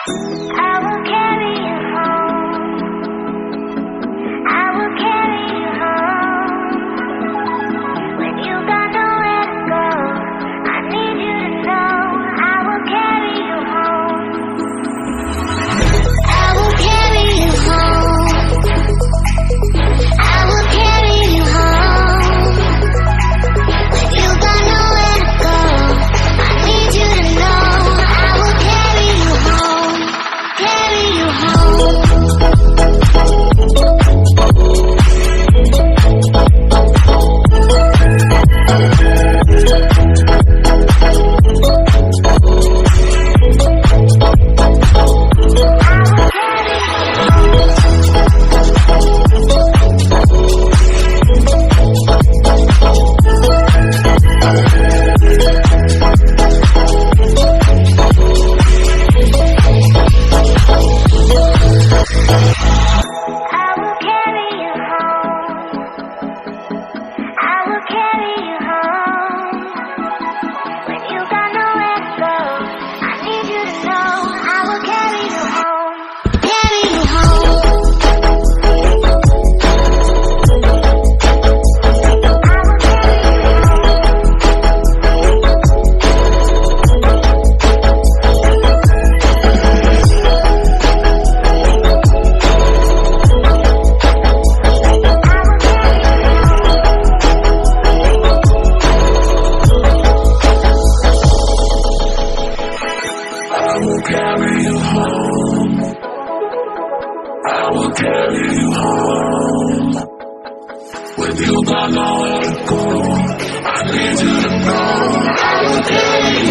I will carry you home. I will carry you home. When you got nowhere to go, I need you to know I will carry you home. I will carry you home. I will carry you home. When you got nowhere to go, I need you to know I will carry you home. Carry you home. When you got nowhere to go, I need you to know I will carry you